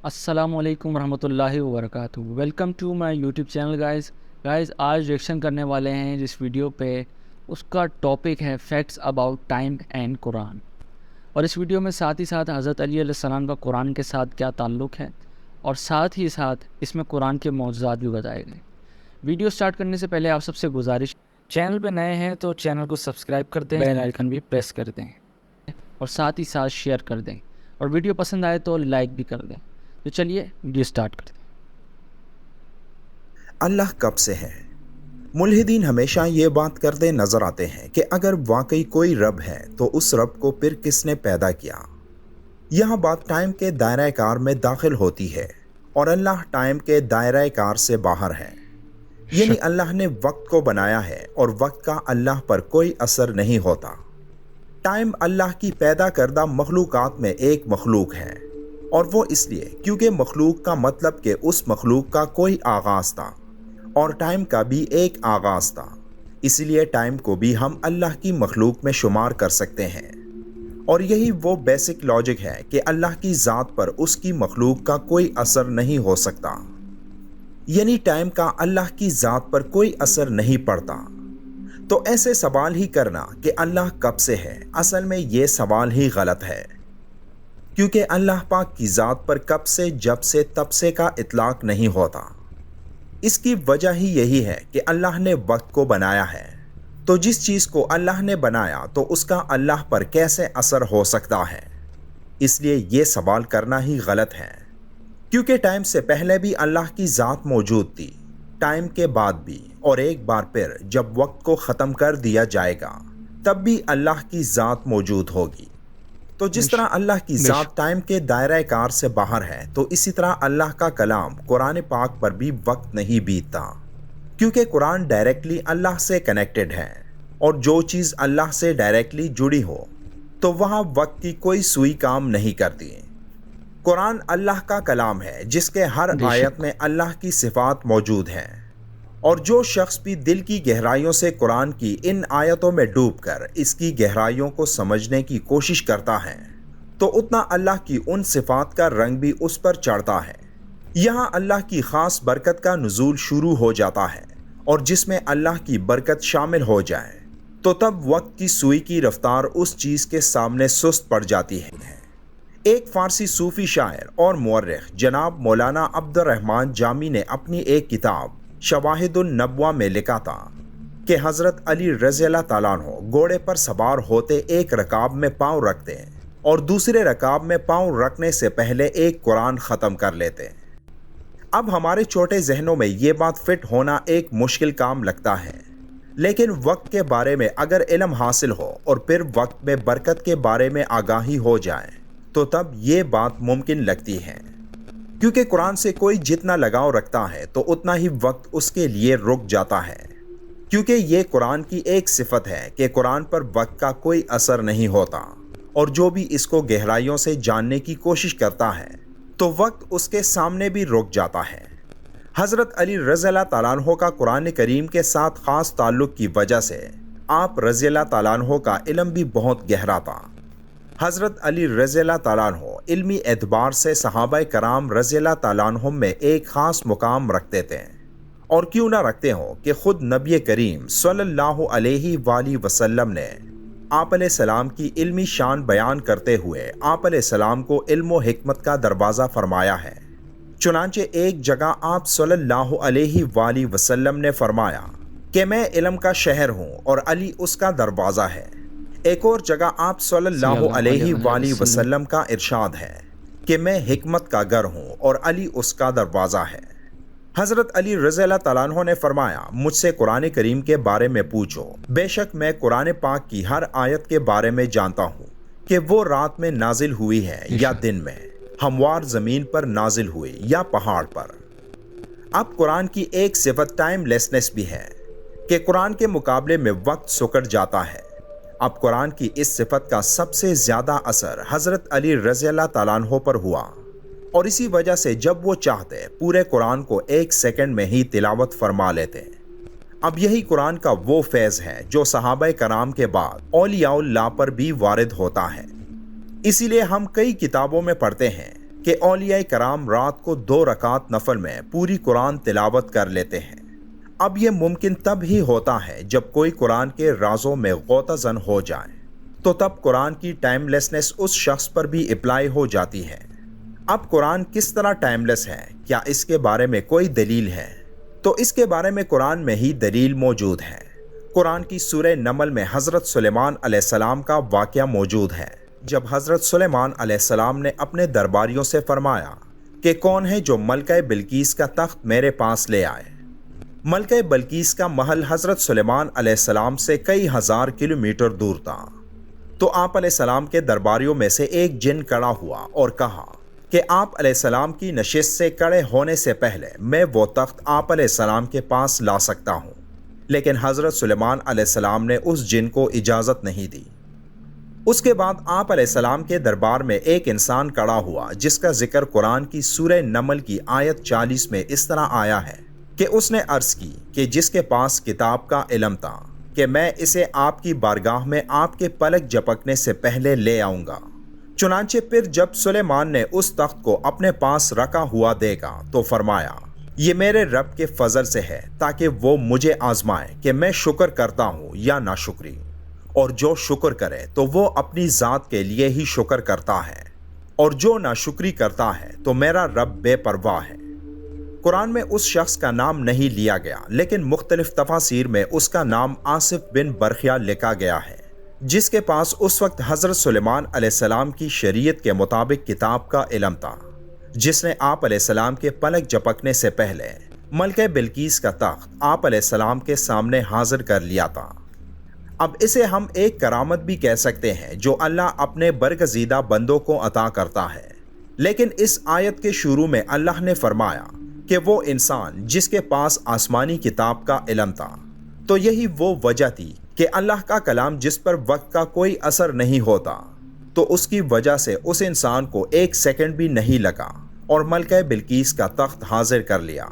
السلام علیکم ورحمۃ اللہ وبرکاتہ۔ Welcome to my YouTube channel guys آج ریئیکشن کرنے والے ہیں جس ویڈیو پہ، اس کا ٹاپک ہے فیکٹس اباؤٹ ٹائم اینڈ قرآن، اور اس ویڈیو میں ساتھ ہی ساتھ حضرت علی علیہ السلام کا قرآن کے ساتھ کیا تعلق ہے، اور ساتھ ہی ساتھ اس میں قرآن کے معجزات بھی بتائے گئے۔ ویڈیو سٹارٹ کرنے سے پہلے آپ سب سے گزارش، چینل پہ نئے ہیں تو چینل کو سبسکرائب کر دیں، بیل آئیکن بھی پریس کر دیں، اور ساتھ ہی ساتھ شیئر کر دیں، اور ویڈیو پسند آئے تو لائک بھی کر دیں۔ تو چلیے ویڈیو سٹارٹ کرتے ہیں۔ اللہ کب سے ہے؟ ملحدین ہمیشہ یہ بات کرتے نظر آتے ہیں کہ اگر واقعی کوئی رب ہے تو اس رب کو پھر کس نے پیدا کیا؟ یہاں بات ٹائم کے دائرہ کار میں داخل ہوتی ہے، اور اللہ ٹائم کے دائرہ کار سے باہر ہے، یعنی اللہ نے وقت کو بنایا ہے اور وقت کا اللہ پر کوئی اثر نہیں ہوتا۔ ٹائم اللہ کی پیدا کردہ مخلوقات میں ایک مخلوق ہے، اور وہ اس لیے کیونکہ مخلوق کا مطلب کہ اس مخلوق کا کوئی آغاز تھا، اور ٹائم کا بھی ایک آغاز تھا، اس لیے ٹائم کو بھی ہم اللہ کی مخلوق میں شمار کر سکتے ہیں۔ اور یہی وہ بیسک لاجک ہے کہ اللہ کی ذات پر اس کی مخلوق کا کوئی اثر نہیں ہو سکتا، یعنی ٹائم کا اللہ کی ذات پر کوئی اثر نہیں پڑتا۔ تو ایسے سوال ہی کرنا کہ اللہ کب سے ہے، اصل میں یہ سوال ہی غلط ہے، کیونکہ اللہ پاک کی ذات پر کب سے، جب سے، تب سے کا اطلاق نہیں ہوتا۔ اس کی وجہ ہی یہی ہے کہ اللہ نے وقت کو بنایا ہے، تو جس چیز کو اللہ نے بنایا تو اس کا اللہ پر کیسے اثر ہو سکتا ہے؟ اس لیے یہ سوال کرنا ہی غلط ہے، کیونکہ ٹائم سے پہلے بھی اللہ کی ذات موجود تھی، ٹائم کے بعد بھی، اور ایک بار پھر جب وقت کو ختم کر دیا جائے گا تب بھی اللہ کی ذات موجود ہوگی۔ تو جس طرح اللہ کی ذات ٹائم کے دائرہ کار سے باہر ہے، تو اسی طرح اللہ کا کلام قرآن پاک پر بھی وقت نہیں بیتتا، کیونکہ قرآن ڈائریکٹلی اللہ سے کنیکٹڈ ہے، اور جو چیز اللہ سے ڈائریکٹلی جڑی ہو تو وہاں وقت کی کوئی سوئی کام نہیں کرتی۔ قرآن اللہ کا کلام ہے جس کے ہر آیت میں اللہ کی صفات موجود ہیں، اور جو شخص بھی دل کی گہرائیوں سے قرآن کی ان آیتوں میں ڈوب کر اس کی گہرائیوں کو سمجھنے کی کوشش کرتا ہے تو اتنا اللہ کی ان صفات کا رنگ بھی اس پر چڑھتا ہے۔ یہاں اللہ کی خاص برکت کا نزول شروع ہو جاتا ہے، اور جس میں اللہ کی برکت شامل ہو جائے تو تب وقت کی سوئی کی رفتار اس چیز کے سامنے سست پڑ جاتی ہے۔ ایک فارسی صوفی شاعر اور مورخ جناب مولانا عبد الرحمن جامی نے اپنی ایک کتاب شواہد النبوہ میں لکھا تھا کہ حضرت علی رضی اللہ تعالیٰ عنہ گھوڑے پر سوار ہوتے ایک رکاب میں پاؤں رکھتے اور دوسرے رکاب میں پاؤں رکھنے سے پہلے ایک قرآن ختم کر لیتے۔ اب ہمارے چھوٹے ذہنوں میں یہ بات فٹ ہونا ایک مشکل کام لگتا ہے، لیکن وقت کے بارے میں اگر علم حاصل ہو اور پھر وقت میں برکت کے بارے میں آگاہی ہو جائے تو تب یہ بات ممکن لگتی ہے، کیونکہ قرآن سے کوئی جتنا لگاؤ رکھتا ہے تو اتنا ہی وقت اس کے لیے رک جاتا ہے، کیونکہ یہ قرآن کی ایک صفت ہے کہ قرآن پر وقت کا کوئی اثر نہیں ہوتا، اور جو بھی اس کو گہرائیوں سے جاننے کی کوشش کرتا ہے تو وقت اس کے سامنے بھی رک جاتا ہے۔ حضرت علی رضی اللہ تعالیٰ عنہ کا قرآن کریم کے ساتھ خاص تعلق کی وجہ سے آپ رضی اللہ تعالیٰ عنہ کا علم بھی بہت گہرا تھا۔ حضرت علی رضی اللہ تعالیٰ عنہ علمی اعتبار سے صحابہ کرام رضی اللہ تعالیٰ عنہ میں ایک خاص مقام رکھتے تھے، اور کیوں نہ رکھتے ہوں کہ خود نبی کریم صلی اللہ علیہ وآلہ وسلم نے آپ علیہ السلام کی علمی شان بیان کرتے ہوئے آپ علیہ السلام کو علم و حکمت کا دروازہ فرمایا ہے۔ چنانچہ ایک جگہ آپ صلی اللہ علیہ وآلہ وسلم نے فرمایا کہ میں علم کا شہر ہوں اور علی اس کا دروازہ ہے۔ ایک اور جگہ آپ صلی اللہ علیہ وآلہ وسلم کا ارشاد ہے کہ میں حکمت کا گھر ہوں اور علی اس کا دروازہ ہے۔ حضرت علی رضی اللہ تعالیٰ عنہ نے فرمایا، مجھ سے قرآن کریم کے بارے میں پوچھو، بے شک میں قرآن پاک کی ہر آیت کے بارے میں جانتا ہوں کہ وہ رات میں نازل ہوئی ہے یا دن میں، ہموار زمین پر نازل ہوئی یا پہاڑ پر۔ اب قرآن کی ایک صفت ٹائم لیسنس بھی ہے کہ قرآن کے مقابلے میں وقت سکڑ جاتا ہے۔ اب قرآن کی اس صفت کا سب سے زیادہ اثر حضرت علی رضی اللہ تعالیٰ عنہ پر ہوا، اور اسی وجہ سے جب وہ چاہتے پورے قرآن کو ایک سیکنڈ میں ہی تلاوت فرما لیتے۔ اب یہی قرآن کا وہ فیض ہے جو صحابہ کرام کے بعد اولیاء اللہ پر بھی وارد ہوتا ہے۔ اسی لیے ہم کئی کتابوں میں پڑھتے ہیں کہ اولیاء کرام رات کو 2 رکعت نفل میں پوری قرآن تلاوت کر لیتے ہیں۔ اب یہ ممکن تب ہی ہوتا ہے جب کوئی قرآن کے رازوں میں غوطہ زن ہو جائے، تو تب قرآن کی ٹائم لیسنس اس شخص پر بھی اپلائی ہو جاتی ہے۔ اب قرآن کس طرح ٹائم لیس ہے؟ کیا اس کے بارے میں کوئی دلیل ہے؟ تو اس کے بارے میں قرآن میں ہی دلیل موجود ہے۔ قرآن کی سورہ نمل میں حضرت سلیمان علیہ السلام کا واقعہ موجود ہے، جب حضرت سلیمان علیہ السلام نے اپنے درباریوں سے فرمایا کہ کون ہے جو ملکہ بلقیس کا تخت میرے پاس لے آئے۔ ملکہ بلقیس کا محل حضرت سلیمان علیہ السلام سے کئی ہزار کلومیٹر دور تھا۔ تو آپ علیہ السلام کے درباریوں میں سے ایک جن کھڑا ہوا اور کہا کہ آپ علیہ السلام کی نشست سے کھڑے ہونے سے پہلے میں وہ تخت آپ علیہ السلام کے پاس لا سکتا ہوں، لیکن حضرت سلیمان علیہ السلام نے اس جن کو اجازت نہیں دی۔ اس کے بعد آپ علیہ السلام کے دربار میں ایک انسان کھڑا ہوا جس کا ذکر قرآن کی سورہ نمل کی آیت 40 میں اس طرح آیا ہے کہ اس نے عرض کی کہ جس کے پاس کتاب کا علم تھا کہ میں اسے آپ کی بارگاہ میں آپ کے پلک جھپکنے سے پہلے لے آؤں گا۔ چنانچہ پھر جب سلیمان نے اس تخت کو اپنے پاس رکھا ہوا دیکھا تو فرمایا، یہ میرے رب کے فضل سے ہے تاکہ وہ مجھے آزمائے کہ میں شکر کرتا ہوں یا ناشکری، اور جو شکر کرے تو وہ اپنی ذات کے لیے ہی شکر کرتا ہے، اور جو ناشکری کرتا ہے تو میرا رب بے پرواہ ہے۔ قرآن میں اس شخص کا نام نہیں لیا گیا، لیکن مختلف تفاسیر میں اس کا نام آصف بن برخیا لکھا گیا ہے، جس کے پاس اس وقت حضرت سلیمان علیہ السلام کی شریعت کے مطابق کتاب کا علم تھا، جس نے آپ علیہ السلام کے پلک جھپکنے سے پہلے ملکہ بلقیس کا تخت آپ علیہ السلام کے سامنے حاضر کر لیا تھا۔ اب اسے ہم ایک کرامت بھی کہہ سکتے ہیں جو اللہ اپنے برگزیدہ بندوں کو عطا کرتا ہے، لیکن اس آیت کے شروع میں اللہ نے فرمایا کہ وہ انسان جس کے پاس آسمانی کتاب کا علم تھا، تو یہی وہ وجہ تھی کہ اللہ کا کلام جس پر وقت کا کوئی اثر نہیں ہوتا، تو اس کی وجہ سے اس انسان کو 1 سیکنڈ بھی نہیں لگا اور ملکہ بلقیس کا تخت حاضر کر لیا۔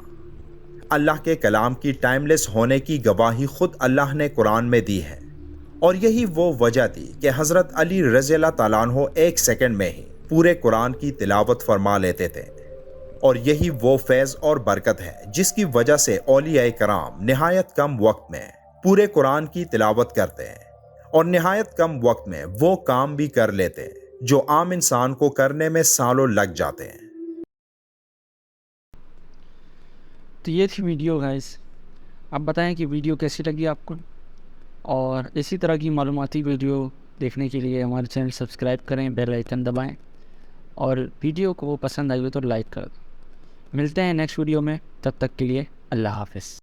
اللہ کے کلام کی ٹائم لیس ہونے کی گواہی خود اللہ نے قرآن میں دی ہے، اور یہی وہ وجہ تھی کہ حضرت علی رضی اللہ تعالیٰ عنہ 1 سیکنڈ میں ہی پورے قرآن کی تلاوت فرما لیتے تھے، اور یہی وہ فیض اور برکت ہے جس کی وجہ سے اولیاء کرام نہایت کم وقت میں پورے قرآن کی تلاوت کرتے ہیں، اور نہایت کم وقت میں وہ کام بھی کر لیتے ہیں جو عام انسان کو کرنے میں سالوں لگ جاتے ہیں۔ تو یہ تھی ویڈیو گائز، اب بتائیں کہ ویڈیو کیسی لگی آپ کو، اور اسی طرح کی معلوماتی ویڈیو دیکھنے کے لیے ہمارے چینل سبسکرائب کریں، بیل آئیکن دبائیں، اور ویڈیو کو پسند آئی ہو تو لائک کر دیں۔ ملتے ہیں نیکسٹ ویڈیو میں، تب تک کے لیے اللہ حافظ۔